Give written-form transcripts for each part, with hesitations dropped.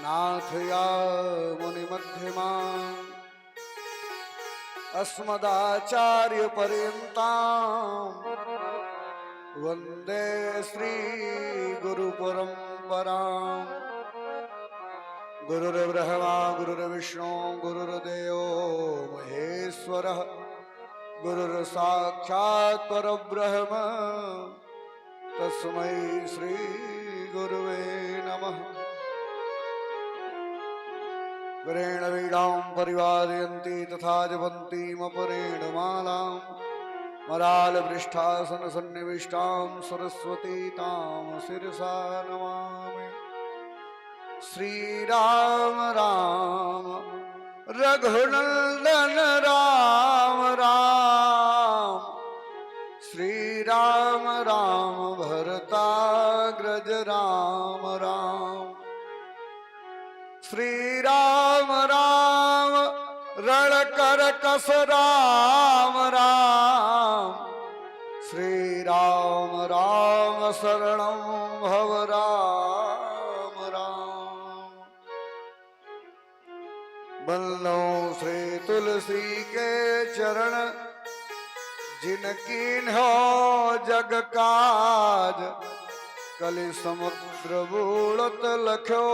नाथया मुनिमध्यमा अस्मदाचार्य पर्यन्तां वन्दे श्री गुरु परम्परां। गुरुर्ब्रह्मा गुरुर्विष्णु गुरुर्देवो महेश्वरः गुरुर्साक्षात् परब्रह्म तस्मै श्री गुरुवे नमः। वरेण वीणां परिवारयन्ति तथा जपन्तीमपरेण मालां मरालपृष्ठासन सन्निविष्टां सरस्वती तां शिरसा नमामि। श्रीराम राम रघुनंदन राम राम, श्रीराम राम भरताग्रज राम राम, श्रीराम राम रणकरकस राम राम, श्रीराम राम शरणं भव राम राम। बल्लो श्री तुलसी के चरण जिनकी हो जग काज, कलि समुद्र बूढ़त लख्यो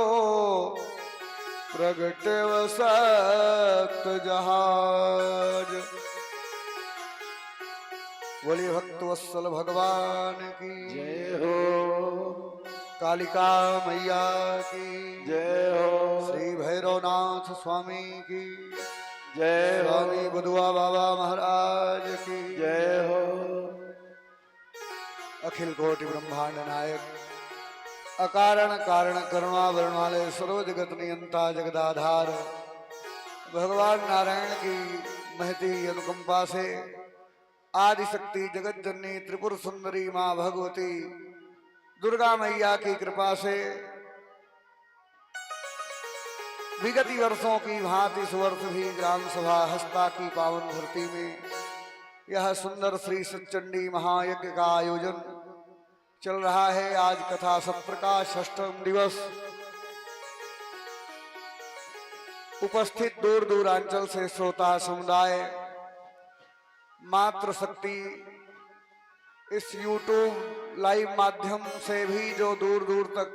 प्रगटे सत जहाज। बोलिए भक्त वत्सल भगवान की जय हो, कालिका मैया की जय हो, श्री भैरवनाथ स्वामी की जय हो, स्वामी बुधुआ बाबा महाराज की जय हो। अखिल कोटि ब्रह्मांड नायक अकारण कारण करुणा वर्ण वाले सर्व जगत नियंता जगदाधार भगवान नारायण की महती अनुकंपा से आदि शक्ति जगत जननी त्रिपुर सुंदरी मां भगवती दुर्गा मैया की कृपा से विगत वर्षों की भांति इस वर्ष भी ग्राम सभा हस्ता की पावन धरती में यह सुंदर श्री सच्चंडी महायज्ञ का आयोजन चल रहा है। आज कथा सत्र का 6वां दिवस। उपस्थित दूर दूरांचल से श्रोता समुदाय मात्र शक्ति इस YouTube लाइव माध्यम से भी जो दूर दूर तक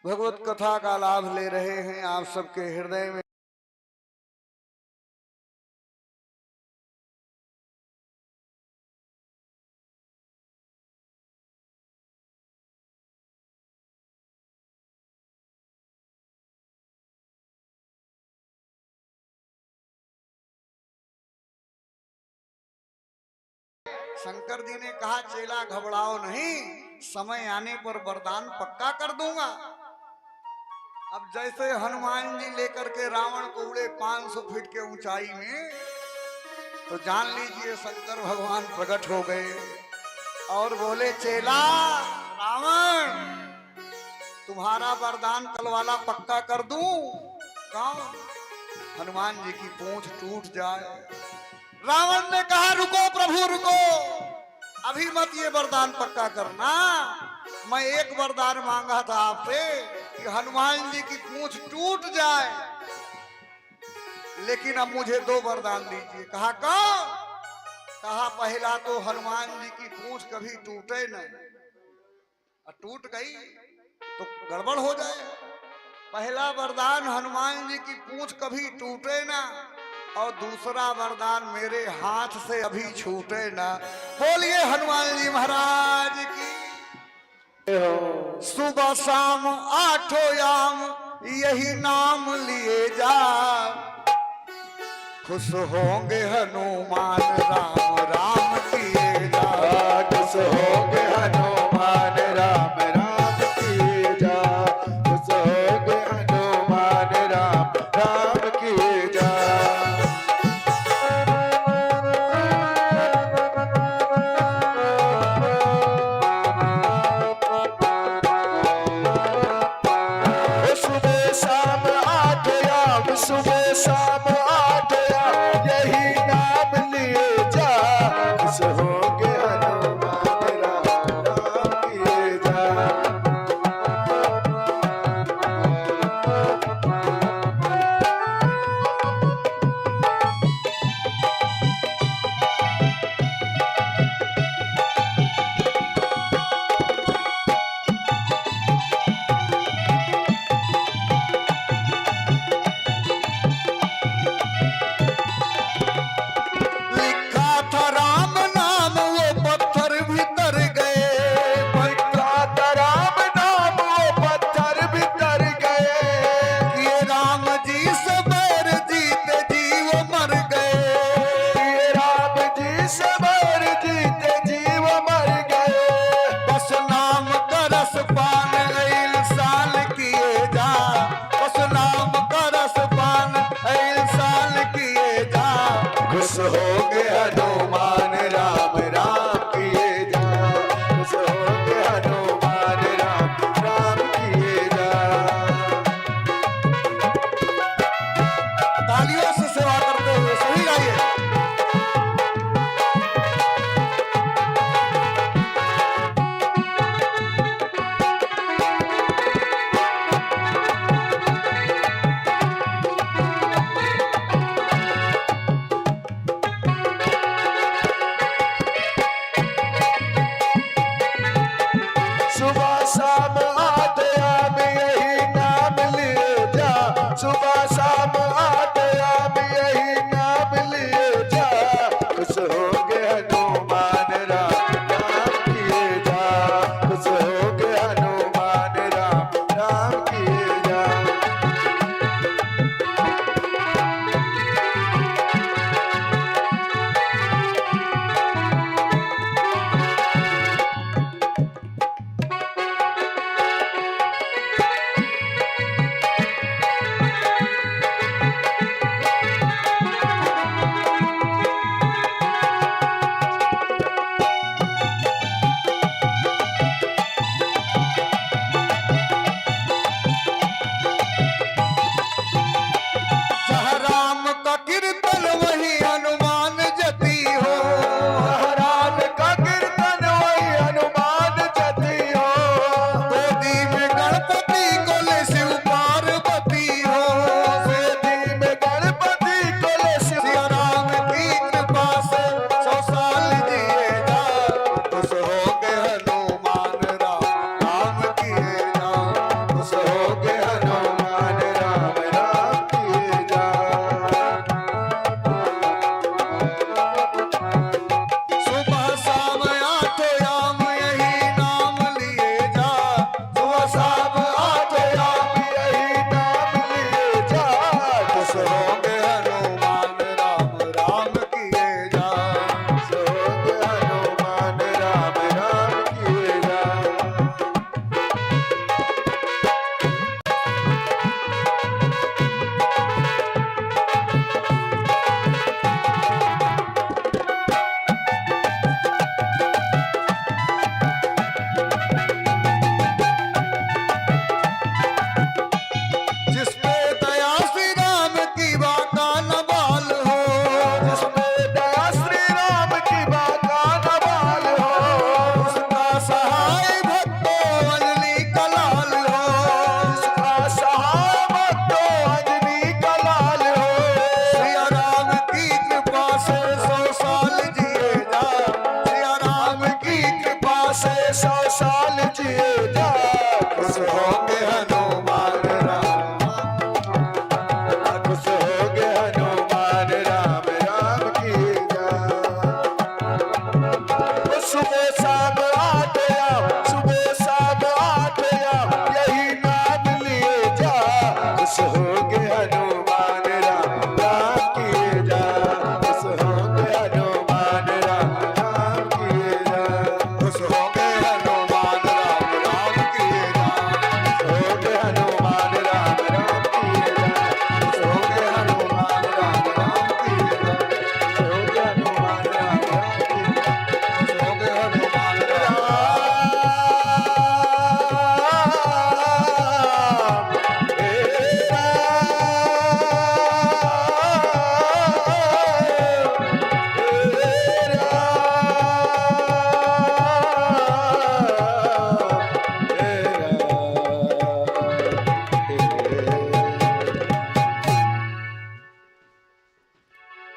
भगवत कथा का लाभ ले रहे हैं, आप सबके हृदय में शंकर जी ने कहा चेला घबराओ नहीं, समय आने पर वरदान पक्का कर दूंगा। अब जैसे हनुमान जी लेकर के रावण को उड़े 500 फीट के ऊंचाई में, तो जान लीजिए शंकर भगवान प्रकट हो गए और बोले चेला रावण तुम्हारा वरदान कल वाला पक्का कर दूं। कौन? हनुमान जी की पूंछ टूट जाए। रावण ने कहा रुको प्रभु रुको, अभी मत ये वरदान पक्का करना। मैं एक वरदान मांगा था आपसे कि हनुमान जी की पूंछ टूट जाए, लेकिन अब मुझे 2 वरदान दीजिए। कहा कौन? कहा पहला तो हनुमान जी की पूंछ कभी टूटे न, टूट गई तो गड़बड़ हो जाए। पहला वरदान हनुमान जी की पूंछ कभी टूटे ना, और दूसरा वरदान मेरे हाथ से अभी छूटे ना। बोलिए हनुमान जी महाराज की। सुबह शाम 8 याम यही नाम लिए जा, खुश होंगे हनुमान राम राम किए जा। खुश होंगे हनुमान राम राम किए जा, खुश होंगे हनुमान राम राम किए जा। सुबह शाम 8 यही नाम लिए जा, खुश हो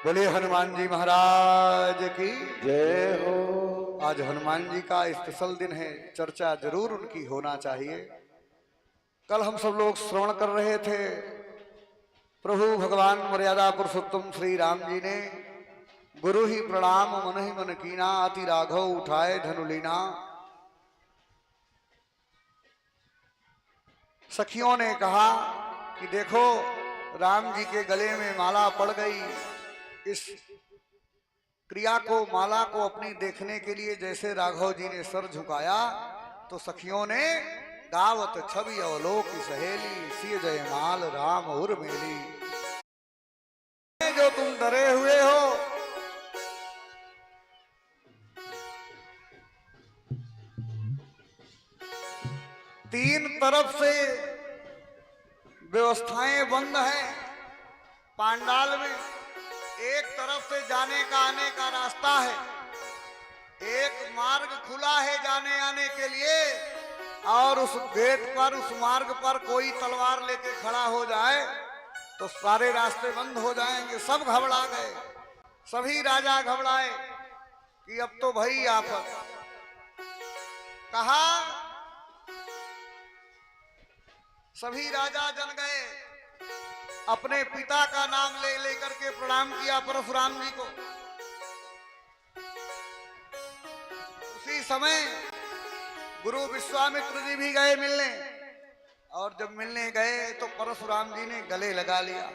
बोले हनुमान जी महाराज की। जय हो। आज हनुमान जी का स्पेशल दिन है, चर्चा जरूर उनकी होना चाहिए। कल हम सब लोग श्रवण कर रहे थे, प्रभु भगवान मर्यादा पुरुषोत्तम श्री राम जी ने गुरु ही प्रणाम मन ही मन कीना, अति राघव उठाए धनुलीना। सखियों ने कहा कि देखो राम जी के गले में माला पड़ गई। इस क्रिया को, माला को अपनी देखने के लिए जैसे राघव जी ने सर झुकाया तो सखियों ने गावत छवि अवलोक सहेली, सिय जय माल राम उर्मिली। जो तुम डरे हुए हो, तीन तरफ से व्यवस्थाएं बंद हैं पांडाल में। एक तरफ से जाने का आने का रास्ता है, एक मार्ग खुला है जाने आने के लिए, और उस गेट पर, उस मार्ग पर कोई तलवार लेके खड़ा हो जाए तो सारे रास्ते बंद हो जाएंगे। सब घबरा गए, सभी राजा घबराए कि अब तो भई आफत। कहा सभी राजा जन गए, अपने पिता का नाम ले लेकर के प्रणाम किया परशुराम जी को। उसी समय गुरु विश्वामित्र जी भी गए मिलने, और जब मिलने गए तो परशुराम जी ने गले लगा लिया।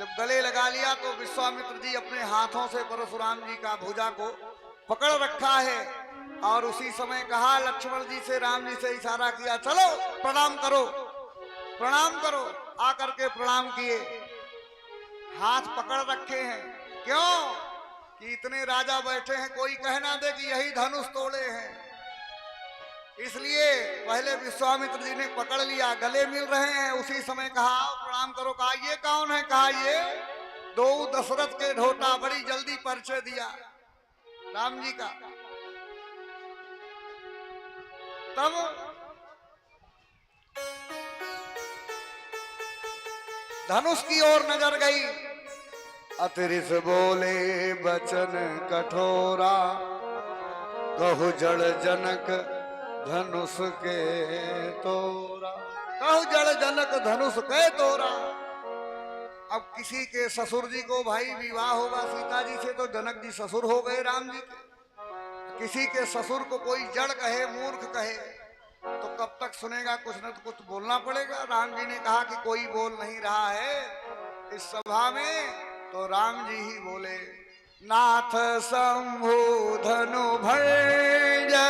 जब गले लगा लिया तो विश्वामित्र जी अपने हाथों से परशुराम जी का भुजा को पकड़ रखा है, और उसी समय कहा लक्ष्मण जी से, राम जी से इशारा किया, चलो प्रणाम करो, प्रणाम करो। आकर के प्रणाम किए, हाथ पकड़ रखे हैं। क्यों कि इतने राजा बैठे हैं, कोई कह ना दे कि यही धनुष तोड़े हैं। इसलिए पहले विश्वामित्र जी ने पकड़ लिया, गले मिल रहे हैं। उसी समय कहा प्रणाम करो। कहा ये कौन है? कहा ये दो दशरथ के ढोटा। बड़ी जल्दी परिचय दिया राम जी का। तब धनुष की ओर नजर गई। अतिरिस बोले बचन कठोरा, कहु जड़ जनक धनुष के तोरा। कहु जड़ जनक धनुष के तोरा। अब किसी के ससुर जी को भाई विवाह होगा सीता जी से तो जनक जी ससुर हो गए राम जी के। किसी के ससुर को कोई जड़ कहे, मूर्ख कहे तो कब तक सुनेगा? कुछ न कुछ बोलना पड़ेगा। राम जी ने कहा कि कोई बोल नहीं रहा है इस सभा में, तो राम जी ही बोले, नाथ शंभु धनु भंजनिहारा।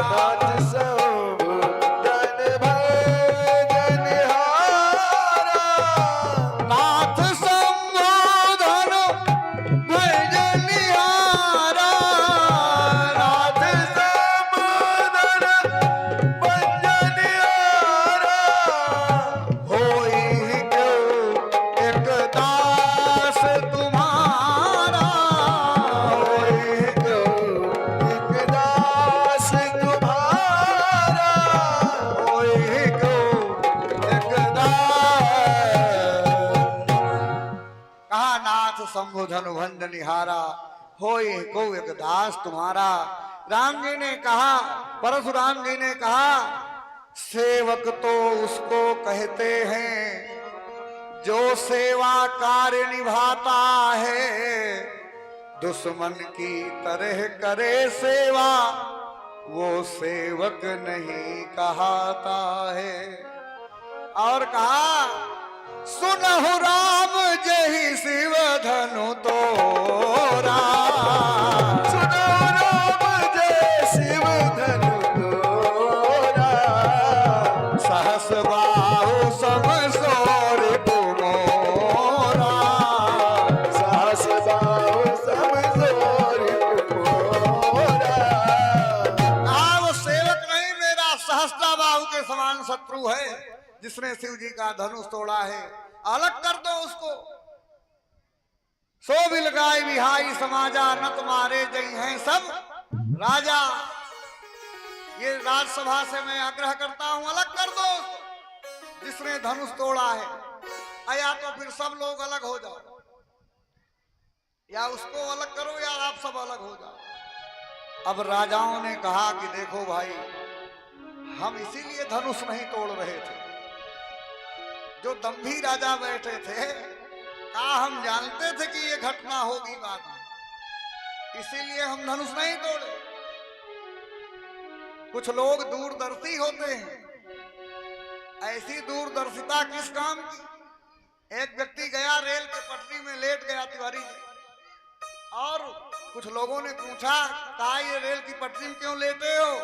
नाथ शंभु धनु भंजनिहारा। नाथ शंभु धनु भंजनिहारा। शंभु धनु भंज निहारा, होए को एक दास तुम्हारा। राम जी ने कहा, परशुराम जी ने कहा, सेवक तो उसको कहते हैं जो सेवा कार्य निभाता है। दुश्मन की तरह करे सेवा, वो सेवक नहीं कहता है। और कहा, सुनहु राम जहि शिव धनु तोरा। सुनहु राम जय शिव धनु तोरा। सहस बाहु सम सोर तुमोरा। सहस बाहु सम सोर तुमोरा। वो सेवक नहीं, मेरा सहस्ता बाहु के समान शत्रु है जिसने शिव जी का धनुष तोड़ा है। अलग कर दो उसको। सो बिल गाय विहाई समाजा, न तुम्हारे जई हैं सब राजा। ये राजसभा से मैं आग्रह करता हूं, अलग कर दो उसको जिसने धनुष तोड़ा है। या तो फिर सब लोग अलग हो जाओ, या उसको अलग करो, या आप सब अलग हो जाओ। अब राजाओं ने कहा कि देखो भाई, हम इसीलिए धनुष नहीं तोड़ रहे थे। जो दंभी राजा बैठे थे, कहा हम जानते थे कि ये घटना होगी बाद में, इसीलिए हम धनुष नहीं तोड़े। कुछ लोग दूरदर्शी होते हैं, ऐसी दूरदर्शिता किस काम की। एक व्यक्ति गया, रेल के पटरी में लेट गया तिवारी जी, और कुछ लोगों ने पूछा, कहा ये रेल की पटरी में क्यों लेटे हो?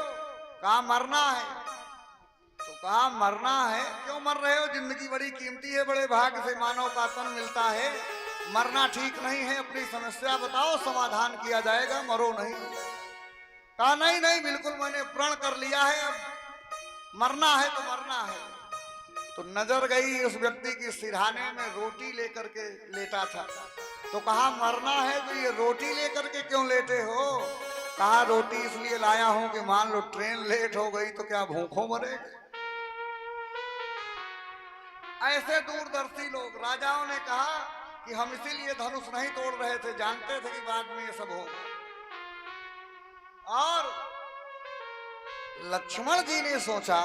कहा मरना है। तो कहा मरना है, क्यों मर रहे हो? जिंदगी बड़ी कीमती है, बड़े भाग्य से मानव का तन मिलता है, मरना ठीक नहीं है, अपनी समस्या बताओ, समाधान किया जाएगा, मरो नहीं। कहा नहीं नहीं, बिल्कुल मैंने प्रण कर लिया है, अब मरना है तो मरना है। तो नजर गई उस व्यक्ति की सिरहाने में रोटी लेकर के लेटा था। तो कहा मरना है तो ये रोटी लेकर के क्यों लेटे हो? कहा रोटी इसलिए लाया हूं कि मान लो ट्रेन लेट हो गई तो क्या भूखों मरेंगे। ऐसे दूरदर्शी लोग। राजाओं ने कहा कि हम इसीलिए धनुष नहीं तोड़ रहे थे, जानते थे कि बाद में ये सब होगा। और लक्ष्मण जी ने सोचा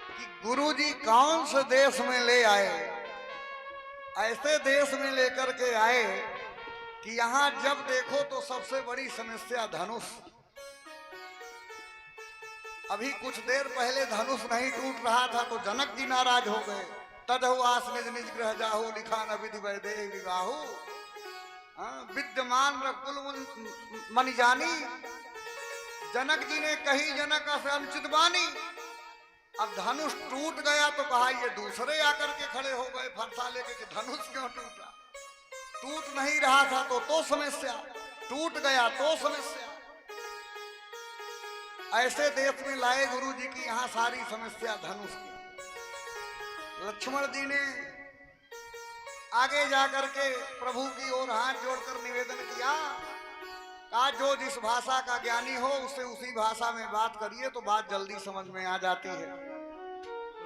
कि गुरुजी कौन से देश में ले आए, ऐसे देश में लेकर के आए कि यहां जब देखो तो सबसे बड़ी समस्या धनुष। अभी कुछ देर पहले धनुष नहीं टूट रहा था तो जनक जी नाराज हो गए। तदहु आस निज निज ग्रह जाहु, लिखा न विधि वैदेह विवाहु। विद्यमान रकुल मन जानी, जनक जी ने कही जनक से अनुचित बानी। अब धनुष टूट गया तो कहा ये दूसरे आकर के खड़े हो गए फरसा लेके कि धनुष क्यों टूटा? टूट नहीं रहा था तो समस्या, टूट गया तो समस्या। ऐसे देश में लाए गुरु जी की यहां सारी समस्या धनुष की। लक्ष्मण जी ने आगे जाकर के प्रभु की ओर हाथ जोड़कर निवेदन किया, कहा जो जिस भाषा का ज्ञानी हो उससे उसी भाषा में बात करिए तो बात जल्दी समझ में आ जाती है।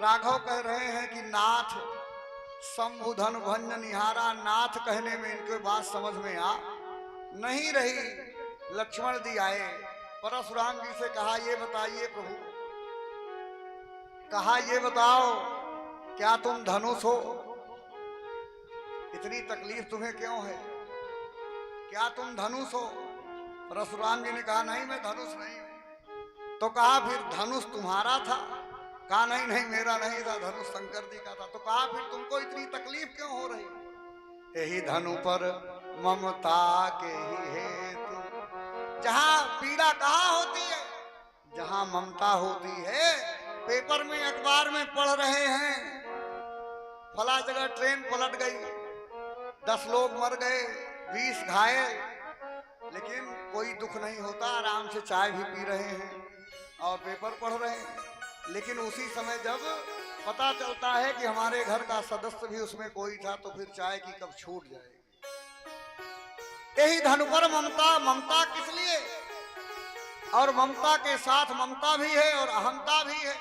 राघव कह रहे हैं कि नाथ संबुधन भंजन निहारा, नाथ कहने में इनके बात समझ में आ नहीं रही। लक्ष्मण जी आए, परशुराम जी से कहा ये बताइए प्रभु, कहा ये बताओ क्या तुम धनुष हो? इतनी तकलीफ तुम्हें क्यों है? क्या तुम धनुष हो? परशुराम जी ने कहा नहीं मैं धनुष नहीं हूं। तो कहा फिर धनुष तुम्हारा था? कहा नहीं नहीं मेरा नहीं था, धनुष शंकर जी का था। तो कहा फिर तुमको इतनी तकलीफ क्यों हो रही? यही धनु पर ममता के ही हेतु। जहां पीड़ा कहाँ होती है? जहां ममता होती है। पेपर में अखबार में पढ़ रहे हैं फला जगह ट्रेन पलट गई, 10 लोग मर गए, 20 घायल, लेकिन कोई दुख नहीं होता, आराम से चाय भी पी रहे हैं और पेपर पढ़ रहे हैं। लेकिन उसी समय जब पता चलता है कि हमारे घर का सदस्य भी उसमें कोई था तो फिर चाय की कब छूट जाएगी। यही धनु पर ममता। ममता किस लिए? और ममता के साथ ममता भी है और अहंता भी है।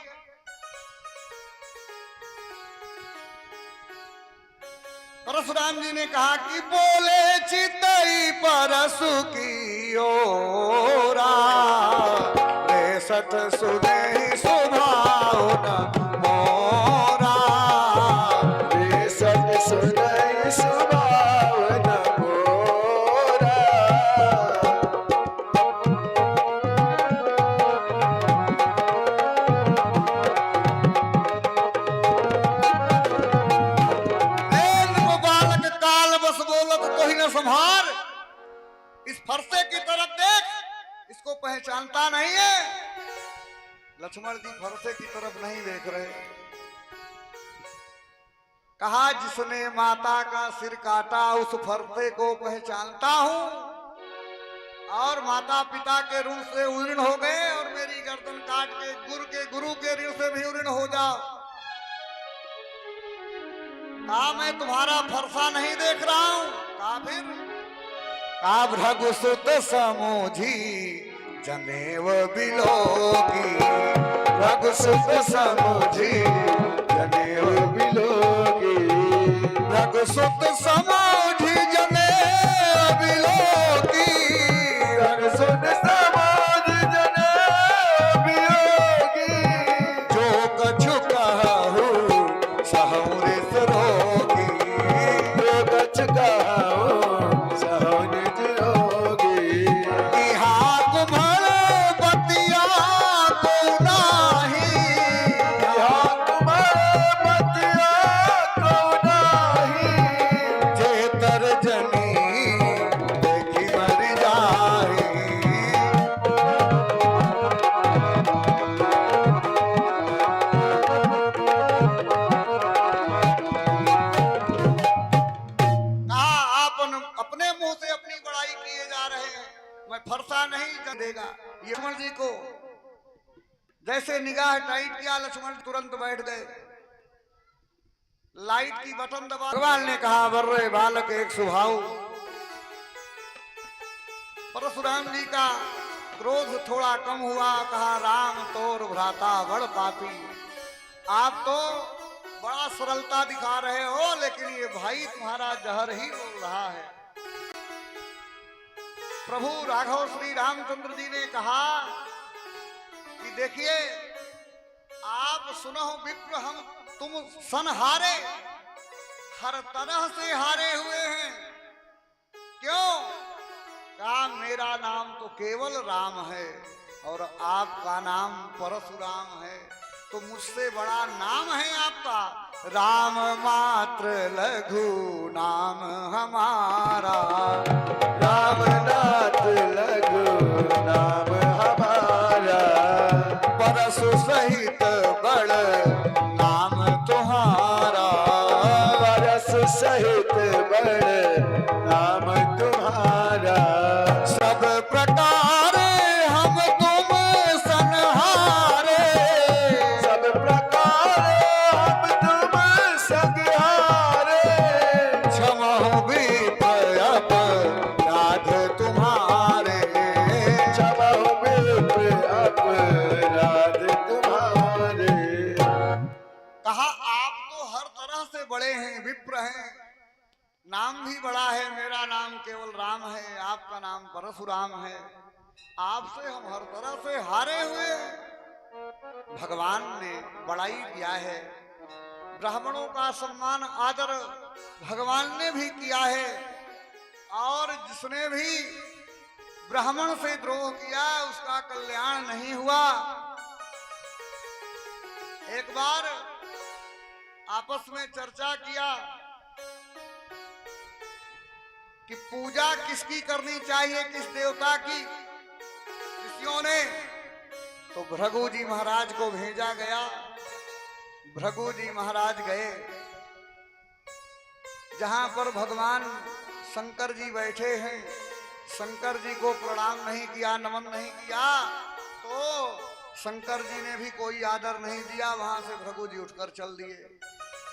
परशुराम जी ने कहा कि बोले चितई परसु की ओरा, सत सुने सुभाव मोरा, सत सुने सुभाव मोरा। बालक काल बस बोलत कोई न संभार। इस फरसे की तरफ देख, इसको पहचानता नहीं है। लक्ष्मण जी फरसे की तरफ नहीं देख रहे। कहा जिसने माता का सिर काटा उस फरसे को पहचानता हूं, और माता पिता के ऋण से उऋण हो गए और मेरी गर्दन काट के गुरु के ऋण से भी उऋण हो जाओ। कहा मैं तुम्हारा फरसा नहीं देख रहा हूं। कहा फिर? कहा भृगुसुत समूझी जनेव बिलोकी, भृगुसुत समूझी जनेऊ बिलोकी। सुत समझी जने अभिलोकी, हर सुन समाज जन वियोगी, जो कछु कहु सहु रिस रोगी, जो कछ कहो सहो निज योगी। इहा कुम्हल बतिया को नाही, यहाँ तुम्हारे बतिया को नाही, जे तर्जनी देखी मर जाही। कहा आप अपने मुंह से अपनी बड़ाई किए जा रहे हैं, मैं फरसा नहीं देगा। ये लक्ष्मण जी को जैसे निगाह टाइट किया, लक्ष्मण तुरंत बैठ गए। लाइट की बटन दबा, भगवान ने कहा वर्रे बालक एक स्वभाव। परशुराम जी का क्रोध थोड़ा कम हुआ, कहा राम तोर भ्राता बड़ पापी। आप तो बड़ा सरलता दिखा रहे हो, लेकिन ये भाई तुम्हारा जहर ही बोल रहा है। प्रभु राघव श्री रामचंद्र जी ने कहा कि देखिए आप सुनो विप्र, हम तुम सन हारे, हर तरह से हारे हुए हैं। क्यों? कहा मेरा नाम तो केवल राम है और आपका नाम परशुराम है, तो मुझसे बड़ा नाम है आपका। राम मात्र लघु नाम हमारा, राम नाथ लघु नाम हमारा, परशु सहित बड़ नाम तुम्हारा। परस सहित बड़ नाम तुम्हारा। सब प्रकार हम तुम सनहारे, सब प्रकार हम तुम सगहारे, क्षमहु विप्र अपराध तुम्हारे। क्षमहु विप्र अपराध तुम्हारे। कहा आप तो हर तरह से बड़े हैं, विप्र हैं, नाम भी बड़ा है। मेरा नाम केवल राम है, आपका नाम परशुराम है। आपसे हम हर तरह से हारे हुए हैं। भगवान ने बड़ाई किया है, ब्राह्मणों का सम्मान आदर भगवान ने भी किया है, और जिसने भी ब्राह्मण से द्रोह किया उसका कल्याण नहीं हुआ। एक बार आपस में चर्चा किया कि पूजा किसकी करनी चाहिए, किस देवता की। ऋषियों ने तो भृगु जी महाराज को भेजा गया। भृगु जी महाराज गए जहां पर भगवान शंकर जी बैठे हैं। शंकर जी को प्रणाम नहीं किया, नमन नहीं किया, तो शंकर जी ने भी कोई आदर नहीं दिया। वहां से भृगु जी उठकर चल दिए,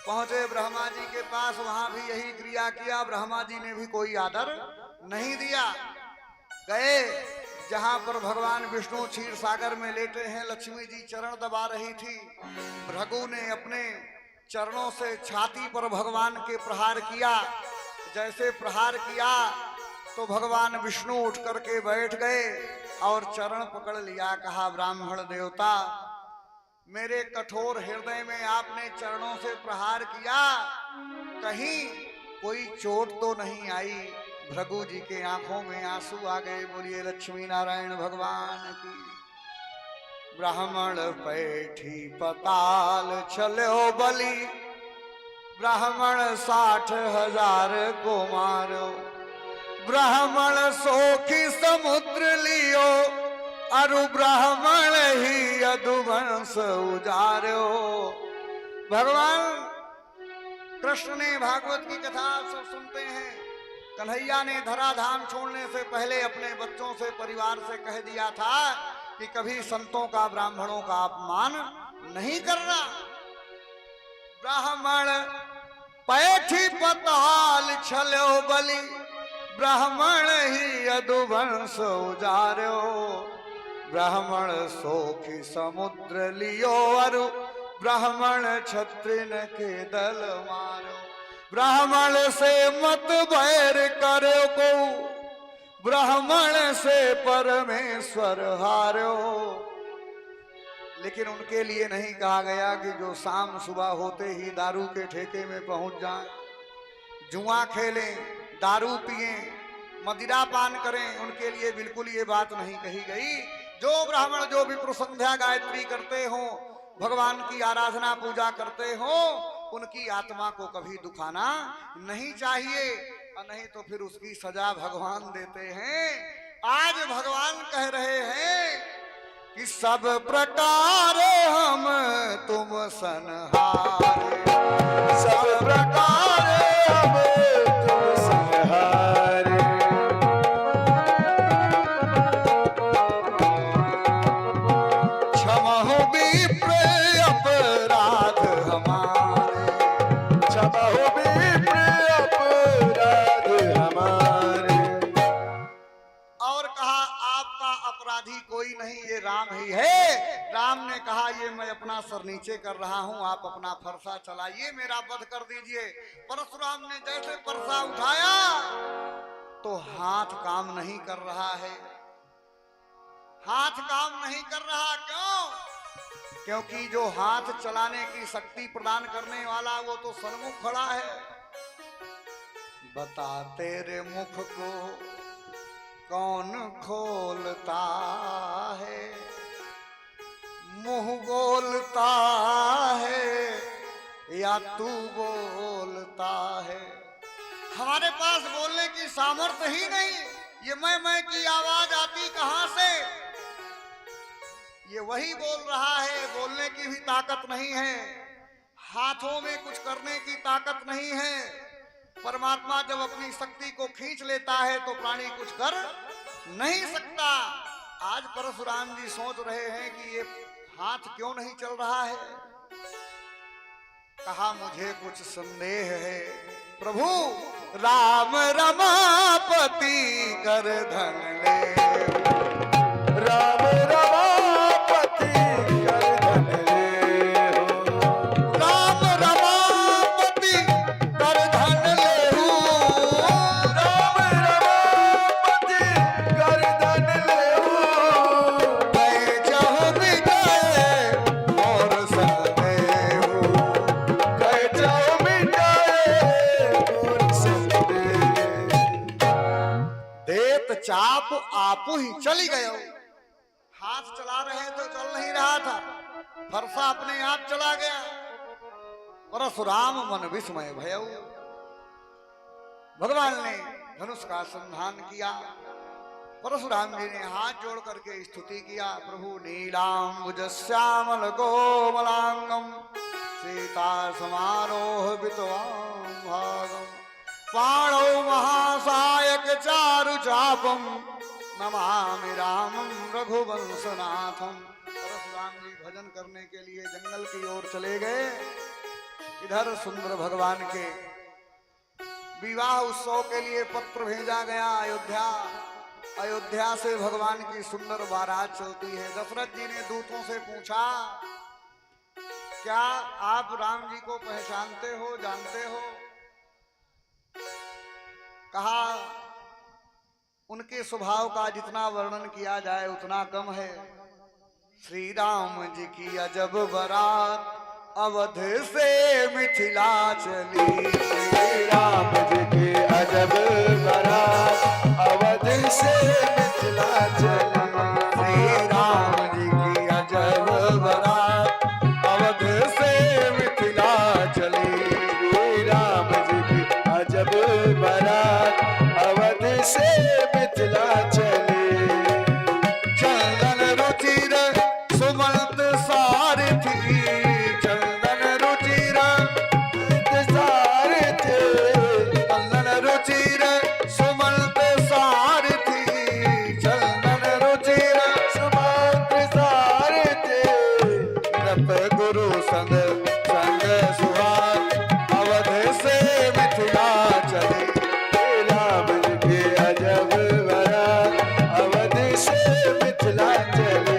पहुंचे ब्रह्मा जी के पास, वहां भी यही क्रिया किया। ब्रह्मा जी ने भी कोई आदर नहीं दिया। गए जहां पर भगवान विष्णु क्षीर सागर में लेटे हैं, लक्ष्मी जी चरण दबा रही थी। भृगु ने अपने चरणों से छाती पर भगवान के प्रहार किया। जैसे प्रहार किया तो भगवान विष्णु उठ करके बैठ गए और चरण पकड़ लिया। कहा भ्रामण देवता, मेरे कठोर हृदय में आपने चरणों से प्रहार किया, कहीं कोई चोट तो नहीं आई? भृगु जी के आंखों में आंसू आ गए। बोलिए लक्ष्मी नारायण भगवान की। ब्राह्मण पैठी पताल चलो बलि, ब्राह्मण 60,000 को मारो, ब्राह्मण सोखी समुद्र लियो, अरु ब्राह्मण ही यदुवंश उजारो। भगवान कृष्ण ने भागवत की कथा आप सब सुनते हैं। कन्हैया ने धराधाम छोड़ने से पहले अपने बच्चों से, परिवार से कह दिया था कि कभी संतों का, ब्राह्मणों का अपमान नहीं करना। ब्राह्मण पैठी पताल छलो बलि, ब्राह्मण ही यदुवंश उजारो, ब्राह्मण सोखी समुद्र लियो, अरु ब्राह्मण क्षत्रिन के दल मारो। ब्राह्मण से मत बैर करो को, ब्राह्मण से परमेश्वर हारो। लेकिन उनके लिए नहीं कहा गया कि जो शाम सुबह होते ही दारू के ठेके में पहुंच जाएं, जुआ खेलें, दारू पिएं, मदिरा पान करें। उनके लिए बिल्कुल ये बात नहीं कही गई। जो ब्राह्मण जो विप्र संध्या गायत्री करते हो, भगवान की आराधना पूजा करते हो, उनकी आत्मा को कभी दुखाना नहीं चाहिए, और नहीं तो फिर उसकी सजा भगवान देते हैं। आज भगवान कह रहे हैं कि सब प्रकार हम तुम संहारे, सब प्रकार हम तुम संहारे। क्षमहु विप्र अपराध हमारे, क्षमहु विप्र अपराध हमारे। और कहा आपका अपराधी कोई नहीं, ये राम ही है। राम ने कहा ये मैं अपना सर नीचे कर रहा हूं, आप अपना फरसा चलाइए, मेरा वध कर दीजिए। परशुराम ने जैसे फरसा उठाया तो हाथ काम नहीं कर रहा है, हाथ काम नहीं कर रहा। क्यों? क्योंकि जो हाथ चलाने की शक्ति प्रदान करने वाला वो तो सन्मुख खड़ा है। बता तेरे मुख को कौन खोलता है, मुंह बोलता है या तू बोलता है। हमारे पास बोलने की सामर्थ्य ही नहीं, ये मैं की आवाज आती कहां से? ये वही बोल रहा है, बोलने की भी ताकत नहीं है, हाथों में कुछ करने की ताकत नहीं है। परमात्मा जब अपनी शक्ति को खींच लेता है तो प्राणी कुछ कर नहीं सकता। आज परशुराम जी सोच रहे हैं कि ये हाथ क्यों नहीं चल रहा है। कहा मुझे कुछ संदेह है प्रभु, राम रमापति कर धन ले, राम रमापति कर धन ले हो, राम रमापति कर धन ले हो, राम रमापति कर धन ले हो। मैं जहाँ भी गए और संदेह हो, कह जाओ मिटाए और संदेह। देत चाप आपू ही चली गयो। हाथ चला रहे तो चल नहीं रहा था, फरसा अपने आप चला गया। परशुराम मन विस्मय भयउ। भगवान ने धनुष का संधान किया। परशुराम जी ने हाथ जोड़ करके स्तुति किया, प्रभु नीलांबुज श्यामल कोमलांगम, सीता समारोह वितवाम भागम, पाणौ महासायक चारु चापम, नमामि रामं रघुवंशनाथम। परशुराम जी भजन करने के लिए जंगल की ओर चले गए। इधर सुंदर भगवान के विवाह उत्सव के लिए पत्र भेजा गया अयोध्या। अयोध्या से भगवान की सुंदर बारात चलती है। दशरथ जी ने दूतों से पूछा, क्या आप राम जी को पहचानते हो, जानते हो? कहा उनके स्वभाव का जितना वर्णन किया जाए उतना कम है। श्री राम जी की अजब बारात अवध से मिथिला चली, श्री राम जी की अजब बारात अवध से मिथिला चली, श्री राम जी की अजब बारात अवध से मिथिला चली, श्री राम जी की अजब बारात अवध से मिथिला चली। चंदन रुचिर सुमंत सारथी, चंदन रुचिर सारथी, चंदन रुचिर सुमंत सारथी, चंदन रुचिर सुमंत सारथी, नत गुरु संग संग सुहाग अवध से मिथिला चले। श्री राम जी की अजब बारात अवध से मिथिला चली।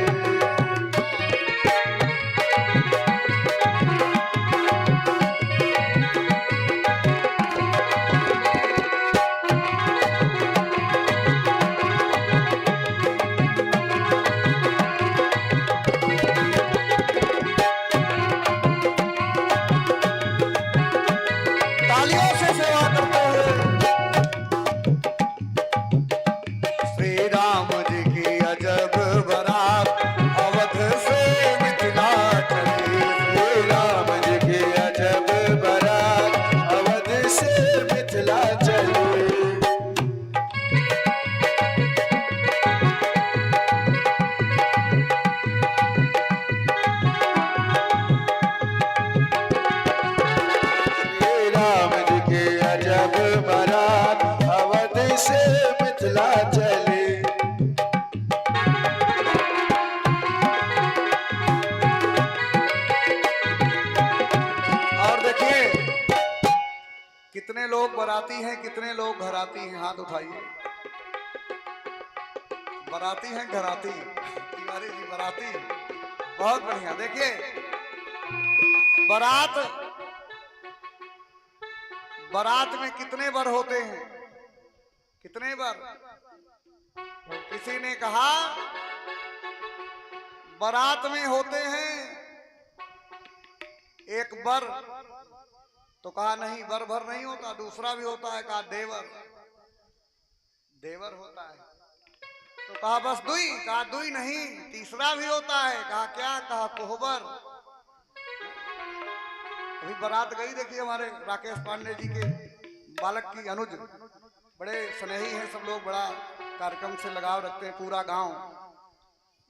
लोग बराती हैं, कितने लोग घराती हैं? हाथ उठाइए। बराती हैं, घराती? तिवारी जी बराती, बहुत बढ़िया। देखिए बारात में कितने बर होते हैं? कितने बर? किसी ने कहा बारात में होते हैं एक बर, तो कहा नहीं, बर भर नहीं होता, दूसरा भी होता है। कहा देवर, देवर होता है। तो कहा बस दुई? कहा दुई नहीं, तीसरा भी होता है। कहा क्या? कहा कोहबर। अभी बारात गई, देखिए हमारे राकेश पांडे जी के बालक की अनुज, बड़े स्नेही हैं सब लोग, बड़ा कार्यक्रम से लगाव रखते हैं। पूरा गांव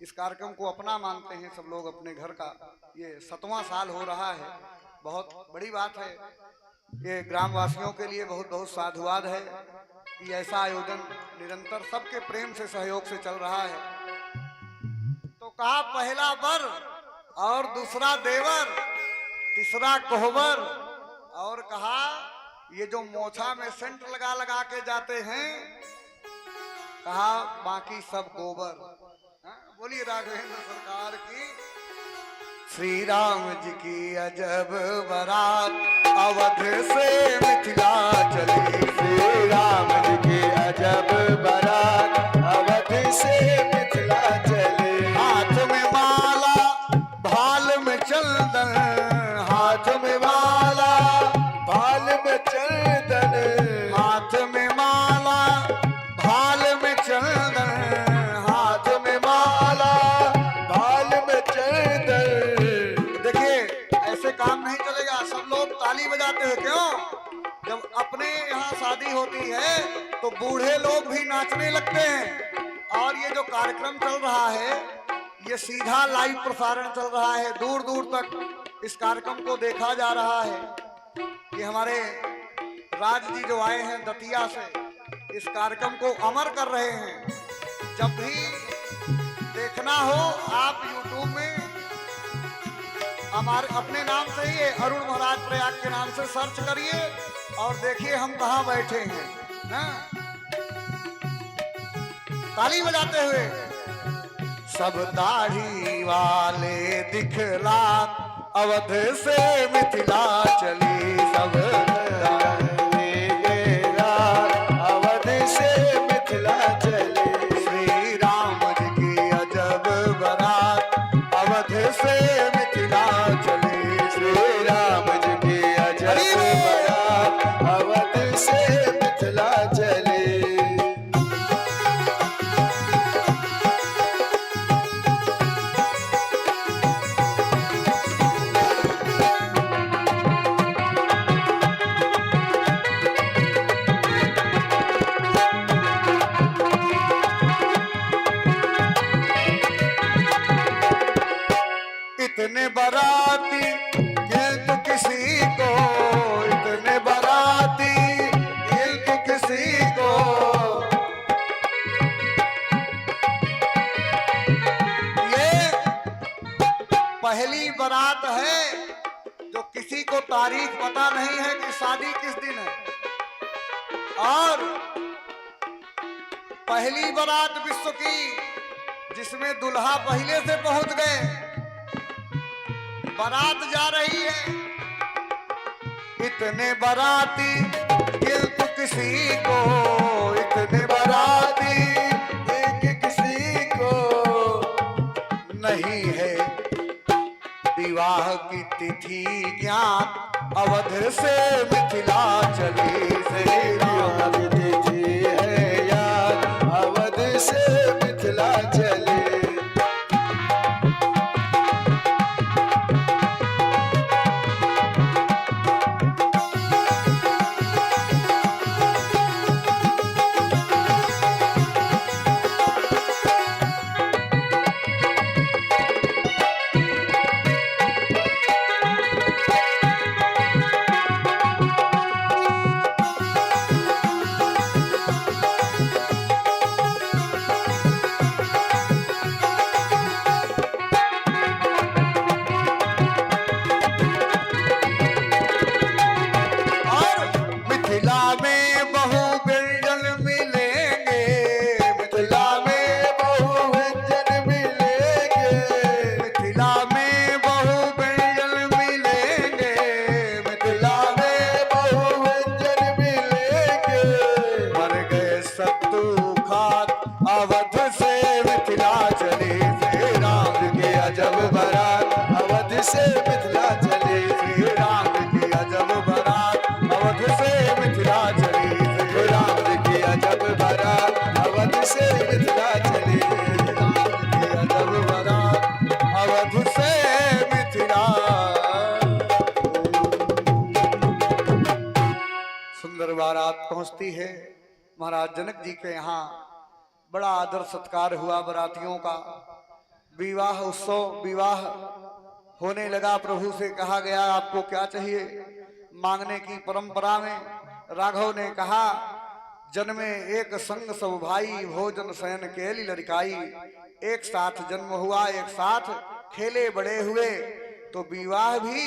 इस कार्यक्रम को अपना मानते हैं सब लोग अपने घर का। ये 7वां साल हो रहा है, बहुत बड़ी बात है। ये ग्रामवासियों के लिए बहुत बहुत साधुवाद है कि ऐसा आयोजन निरंतर सबके प्रेम से सहयोग से चल रहा है। तो कहा पहला बर और दूसरा देवर, तीसरा कोहबर, और कहा ये जो मोछा में सेंट लगा लगा के जाते हैं, कहा बाकी सब गोबर। बोलिए राघवेंद्र सरकार की। श्री राम जी की अजब बारात अवध से मिथिला चली। श्री राम जी की अजब बारात अवध से मिथिला चले। हाथ में माला भाल में चंदन, हाथ में माला भाल में चंदन, हाथ में माला भाल में चंदन, हाथ में माला भाल में चंदन। देखिए ऐसे काम नहीं चलेगा। सब लोग ताली बजाते हैं, क्यों? जब अपने यहाँ शादी होती है तो बूढ़े लोग भी नाचने लगते हैं। और ये जो कार्यक्रम चल रहा है, ये सीधा लाइव प्रसारण चल रहा है, दूर दूर तक इस कार्यक्रम को देखा जा रहा है। ये हमारे राज जी जो आए हैं दतिया से, इस कार्यक्रम को अमर कर रहे हैं। जब भी देखना हो आप YouTube में हमारे अपने नाम से ही अरुण महाराज प्रयाग के नाम से सर्च करिए और देखिए हम कहाँ बैठे हैं ना, ताली बजाते हुए। सब दाढ़ी वाले दिखला अवध से मिथिला चली। सब अवध से मिथिला चले। श्री राम जी की अजब बारात अवध से मिथिला चली। श्री राम जी की अजब बारात अवध से मिथिला चले। इतने बराती गिल्ट किसी को, इतने बराती गिल्ट किसी को। ये पहली बारात है जो किसी को तारीख पता नहीं है कि शादी किस दिन है। और पहली बारात विश्व की जिसमें दुल्हा पहले से पहुंच गए, बारात जा रही है। इतने बाराती गिल्ट किसी को, इतने बाराती एक किसी को नहीं है विवाह की तिथि ज्ञात अवध से मिथिला चली। श्री राम की तिथि है याद अवध से मिथिला चले। बसती है। महाराज जनक जी के यहाँ बड़ा आदर सत्कार हुआ बारातियों का। विवाह उत्सव विवाह होने लगा। प्रभु से कहा गया आपको क्या चाहिए? मांगने की परंपरा में राघव ने कहा जन्मे एक संग सब भाई भोजन शयन केली लड़काई। एक साथ जन्म हुआ, एक साथ खेले बड़े हुए, तो विवाह भी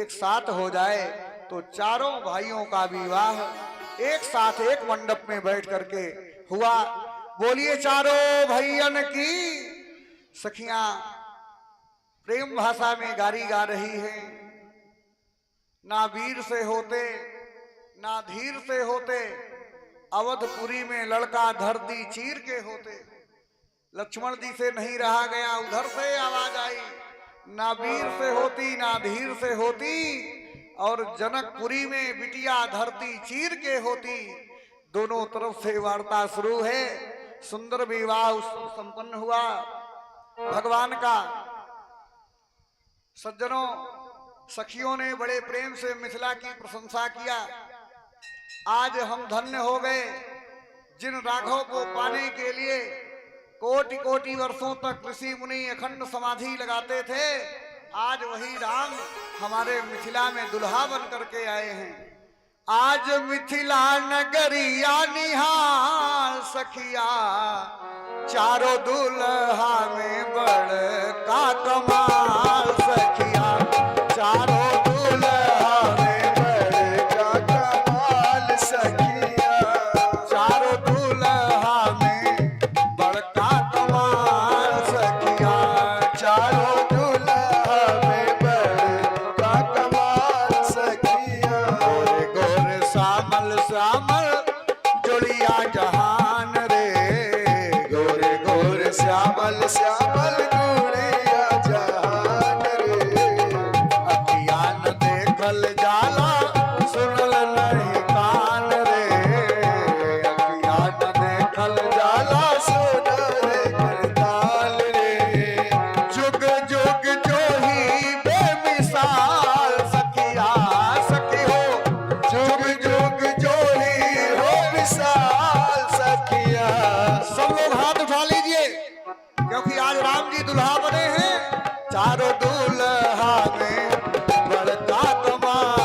एक साथ हो जाए तो चारों भाइयों का विवाह एक साथ एक मंडप में बैठ करके हुआ। बोलिए चारों भाइयन की। सखियां प्रेम भाषा में गारी गा रही है। ना वीर से होते ना धीर से होते, अवधपुरी में लड़का धरती चीर के होते। लक्ष्मण जी से नहीं रहा गया, उधर से आवाज आई, ना वीर से होती ना धीर से होती, और जनकपुरी में बिटिया धरती चीर के होती। दोनों तरफ से वार्ता शुरू है। सुंदर विवाह उत्सव संपन्न हुआ भगवान का। सज्जनों सखियों ने बड़े प्रेम से मिथिला की प्रशंसा किया। आज हम धन्य हो गए जिन राघव को पाने के लिए कोटि कोटि वर्षों तक ऋषि मुनि अखंड समाधि लगाते थे। आज वही राम हमारे मिथिला में दुल्हा बन करके आए हैं। आज मिथिला नगरिया निहाल सखिया, चारों दुल्हा में बड़ का कमाल सखिया। चारों दुल्हा में बड़ का कमाल सखिया। चारों दुल्हा में बड़ का कमाल सखिया। चारों दुल्हा में बड़ का कमाल सखिया। गोरे गोरे श्यामल श्यामल जोड़िया जहान रे। गोरे गोरे श्यामल श्यामल जोड़िया जहान रे। अखिया न देखल जाला सुनल नहीं कान रे। अखिया न देखल जाला सुनल करताल रे। जुग जुग जोही बेमिसाल सखिया सखी हो। जुग जुग जोही हो विशाल सखिया। सब लोग हाथ उठा लीजिए क्योंकि आज राम जी दुल्हा बने हैं। चारों दुल्हा में बड़का कमाल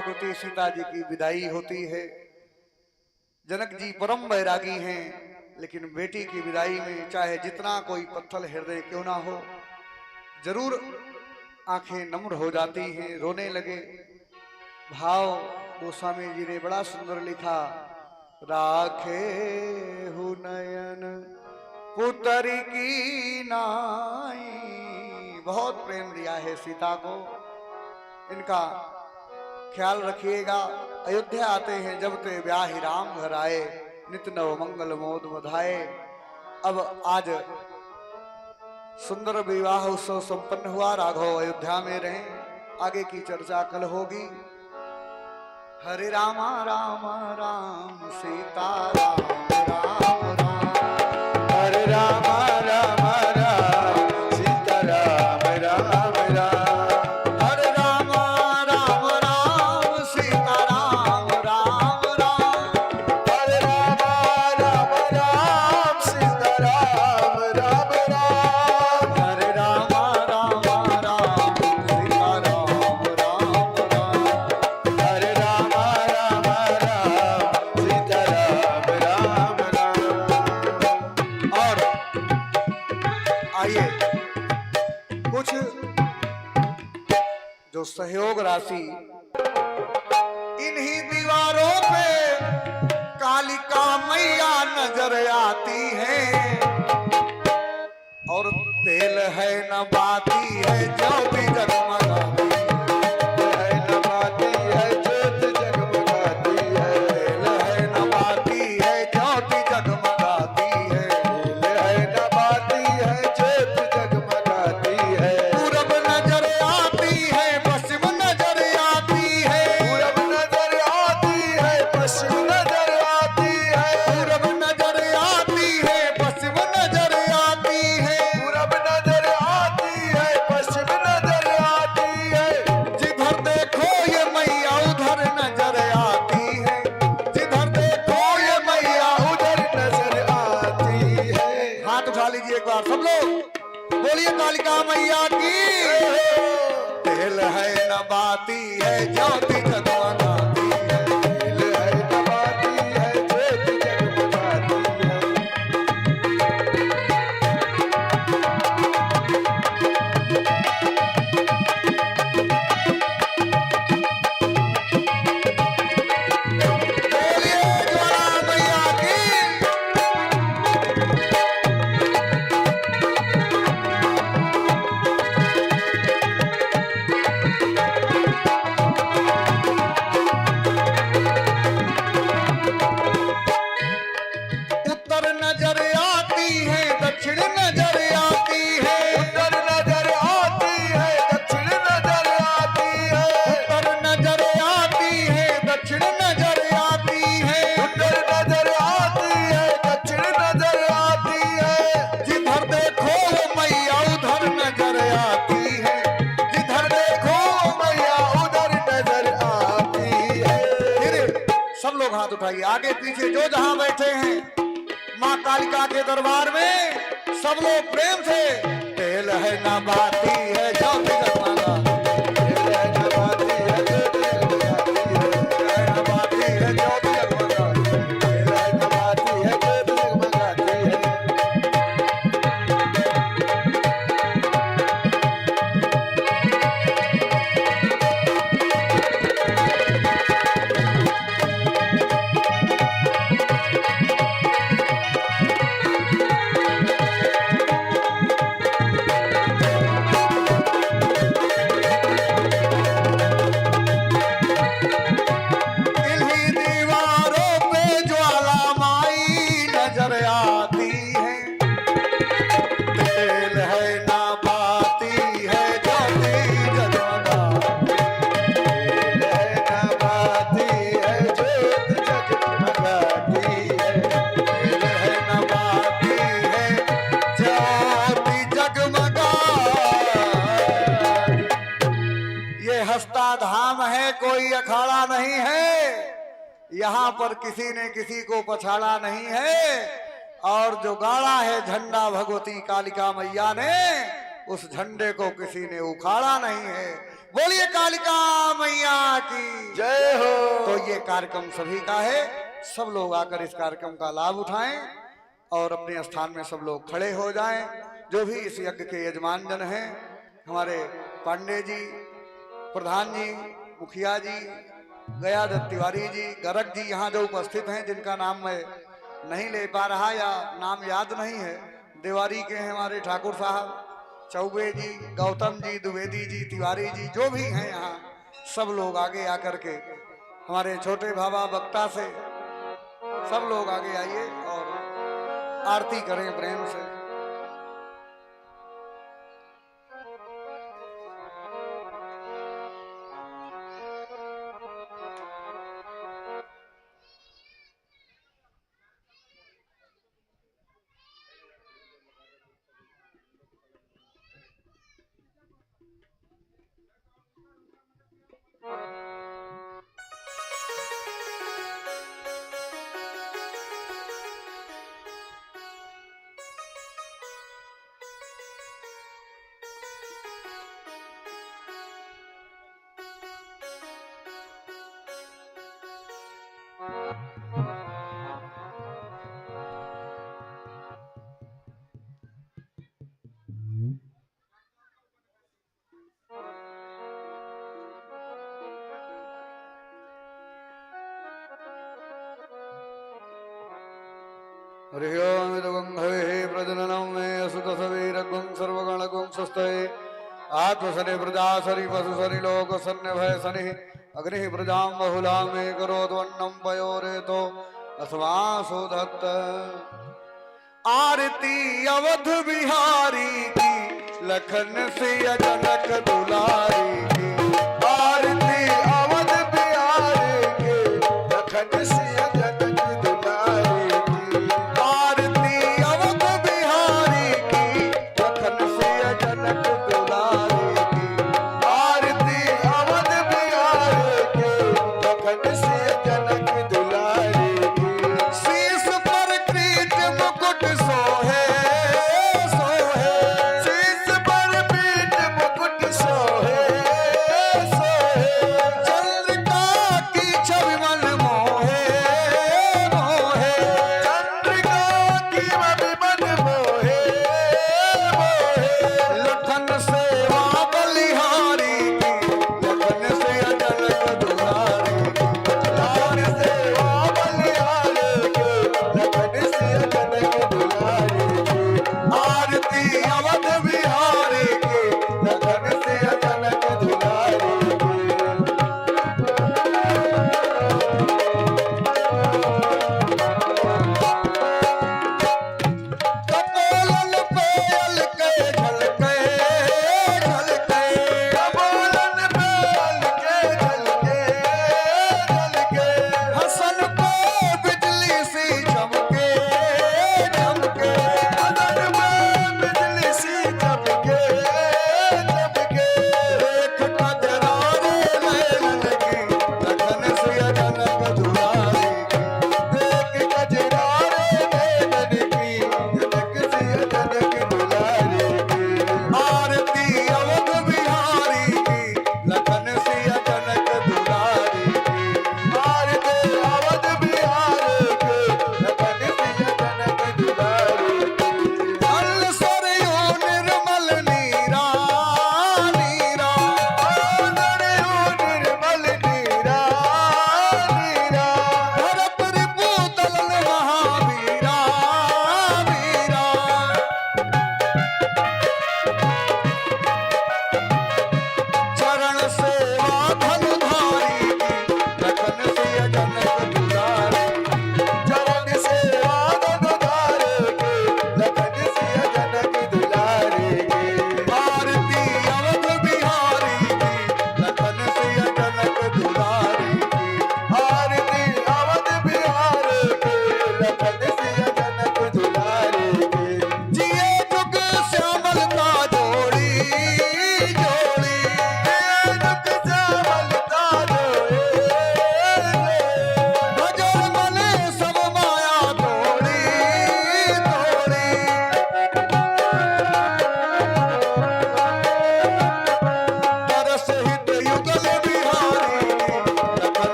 भगवती सीता जी की विदाई होती है। जनक जी परम बैरागी हैं, लेकिन बेटी की विदाई में चाहे जितना कोई पत्थर हृदय क्यों ना हो, जरूर आंखें नम्र हो जाती हैं, रोने लगे। भाव गोस्वामी जी ने बड़ा सुंदर लिखा, राखे हु नयन पुत्री की नाई। बहुत प्रेम दिया है सीता को, इनका ख्याल रखिएगा। अयोध्या आते हैं जब ते ब्याहि राम घर आए, नित नव मंगल मोद बधाए। अब आज सुंदर विवाह उत्सव संपन्न हुआ, राघव अयोध्या में रहे, आगे की चर्चा कल होगी। हरे रामा राम राम सीता राम राम राम, हरे रामा राम राम सीता राम राम राम, हरे रामा राम राम सीता राम राम राम, हरे रामा राम राम सीता राम राम राम, हरे रामा राम राम सीता राम राम राम, हरे रामा राम राम सीता राम राम राम। और आइए कुछ जो सहयोग राशि इन्हीं दीवारों पे कालिका मैया नजर आती है, और तेल है न बाती है ज्योति जगमगाती है नभाती है ज्योत जगमगाती है, तेल है न बाती है ज्योति जगमगाती है, है नभाती है ज्योत जगमगाती है, पूरब नजर आती है पश्चिम नजर आती है, पूरब नजर आती है पश्चिम नजर आती है, पूरब नजर आती है पश्चिम नजर आती है, पूरब नजर आती है पश्चिम नजर आती है, जिधर देखो ये मैया उधर नजर आती है, जिधर देखो ये मैया उधर नजर आती है। हाथ उठा लीजिए एक बार सब लोग, बोलिए कालिका मैया की। तेल है न बाती है ज्योति जगमगाती है, तेल है नभाती है ज्योत जगमगाती है, बोलिए ज्वाला मैया की। उत्तर नजर आती है दक्षिण नजर आती है, उत्तर नजर आती है दक्षिण नजर आती है, उत्तर नजर आती है दक्षिण नजर आती है, उत्तर नजर आती है दक्षिण नजर आती है, जिधर देखो मैया उधर नजर आती है, जिधर देखो मैया उधर नजर आती है। फिर सब लोग हाथ उठाइए, आगे पीछे जो जहां बैठे हैं माँ कालिका के दरबार में, सब लोग प्रेम से तेल है ना बाती है ज्योति जगमगाती तेल है नभाती है ज्योत जगमगाती है, है ना बाती है ज्योति जगमगाती है। तेल है नभाती है ज्योत जगमगाती है। इन्हीं दीवारों पे ज्वाला माई नजर आती है, तेल है ना बाती है ज्योति जगमगाती तेल है नभाती है ज्योत जगमगाती है, तेल है ना बाती है ज्योति जगमगा। ये हस्ता धाम है, कोई अखाड़ा नहीं है, यहाँ पर किसी ने किसी को पछाड़ा नहीं है, और जो गाड़ा है झंडा भगवती कालिका मैया ने, उस झंडे को किसी ने उखाड़ा नहीं है। बोलिए कालिका मैया की जय हो। तो ये कार्यक्रम सभी का है, सब लोग आकर इस कार्यक्रम का लाभ उठाएं और अपने स्थान में सब लोग खड़े हो जाएं। जो भी इस यज्ञ के यजमान जन हैं, हमारे पांडे जी, प्रधान जी, मुखिया जी, गयादत्त तिवारी जी, गर्ग जी, यहाँ जो उपस्थित हैं, जिनका नाम मैं नहीं ले पा रहा या नाम याद नहीं है, देवारी के हैं हमारे ठाकुर साहब, चौबे जी, गौतम जी, द्विवेदी जी, तिवारी जी, जो भी हैं यहाँ, सब लोग आगे आकर के हमारे छोटे बाबा बक्ता से सब लोग आगे आइए और आरती करें प्रेम से। हरि ओम इदं हवे प्रजननं मे असुतसवीरगुं सर्वगणगुं स्वस्ते आत्मसने प्रजासरि पशुसरि लोकसन्निभय सनि अग्निः प्रजां बहुलां मे करोद्वन्नं पयोरेतो अस्मासो दत्त। आरती अवध बिहारी की, लखन सिय जनक दुलारी की। आरती अवध बिहारी की, लखन सिय जनक दुलारी की। आरती अवध बिहारी की, लखन सिय जनक दुलारी की। आरती अवध बिहारी की, लखन सिय जनक दुलारी की। शीश पर क्रीट मुकुट सोहे सोहे, शीश पर पीठ मुकुट सोहे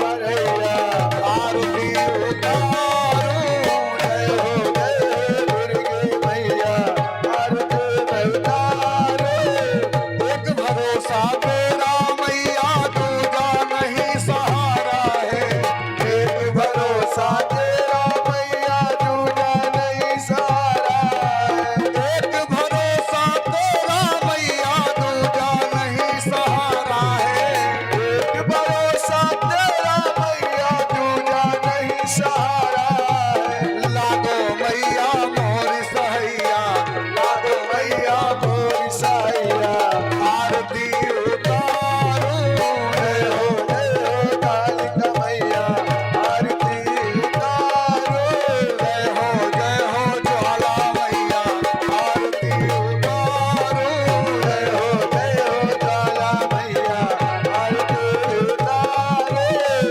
भरैया आरती उतारो जय हो दुर्गे मैया आरती उतारो एक भरोसा तेरा मैया दूजा नहीं सहारा है। एक भरोसा तेरा मैया दूजा नहीं सहारा है एक भरोसा तेरा मैया दूजा नहीं सहारा है। एक भरोसा तेरा मैया दूजा नहीं सहारा है लागो मैया मोर सहैया लागो मैया मोर साइया आरती उतारो जय हो कालिका मैया आरती उतारो जय हो ज्वाला मैया आरती उतारो जय हो ज्वाला मैया आरती उतारो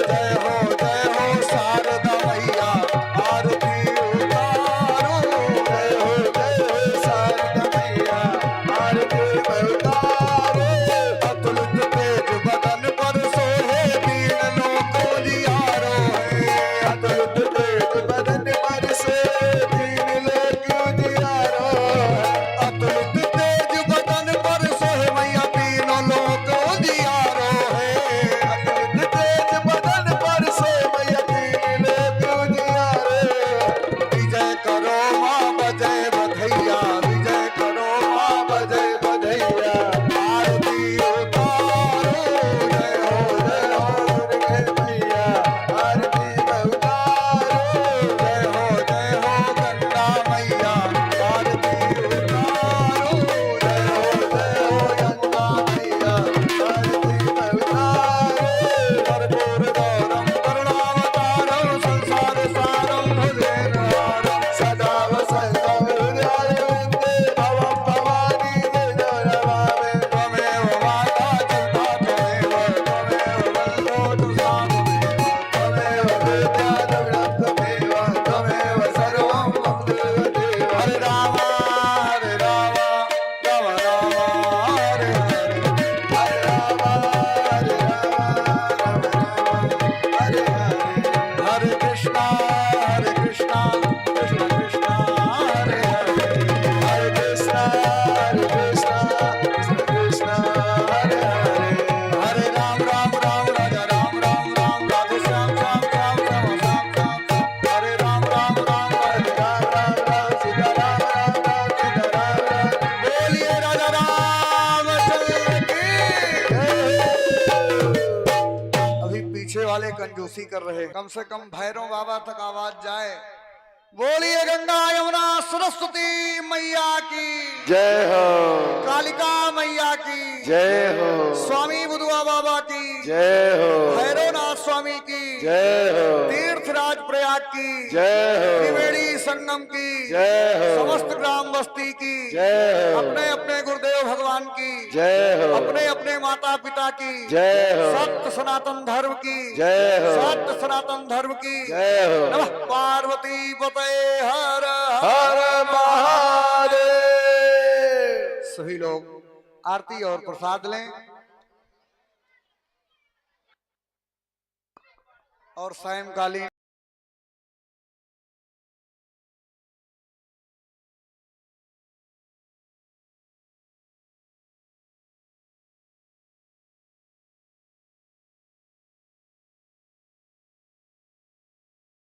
जय हो शारदा मैया आरती उतारो जय हो शारदा मैया आरती उतारो अतुलित तेज बदन पर सोहे दीन लोको जियारो है। अतुलित तेज बदन पर से दीन लोक उजियारो अतुलित तेज बदन पर सोहे मैया तीनों लोक जियारो है। अतुलित तेज बदन पर से मैया दीन लोक उजियारो विजय करो माँ बजय बधैया विजय करो माँ बजय बधैया आरती उतारो जय हो दुर्गे मैया आरती उतारो जय हो गंगा मैया आरती उतारो जय हो गंगा मैया आरती उतारो कर्पूर गौरम करुणावतारम संसार सारम भुजगेन्द्रहारम सदा वसन्तं हृदयारविन्दे भवं भवानी जगन्नाथे त्वमेव माता चिन्ता त्वमेव बन्धो त्वमेव विद्याधरं त्वमेव त्वमेव सर्वं मम देव हरे राम राम राम हरे हरे हरे राम हरे राम हरे हरे हरे कृष्णा कृष्ण कृष्ण हरे हरे हरे कृष्णा कृष्ण कृष्ण हरे हरे हरे राम राजा राम राधे श्याम श्याम श्याम श्याम श्याम श्याम हरे राम हरे राम सीता राम सीता राम बोलिए राजा रामचंद्र की अभी पीछे वाले कंजूसी कर रहे कम से कम भैरव बाबा तक आवाज जाए। बोलिए गंगा यमुना सरस्वती मैया की जय हो कालिका मैया की जय हो स्वामी बुधुआ बाबा की जय हो भैरवनाथ स्वामी की जय हो तीर्थराज प्रयाग की जय हो त्रिवेणी संगम की जय हो समस्त ग्राम बस्ती की जय हो अपने अपने गुरुदेव भगवान की जय हो अपने अपने माता पिता की जय हो सत्य सनातन धर्म की जय हो सत्य सनातन धर्म की जय हो नमः पार्वती पते हर हर महादेव सभी लोग आरती और प्रसाद लें और सायंकालीन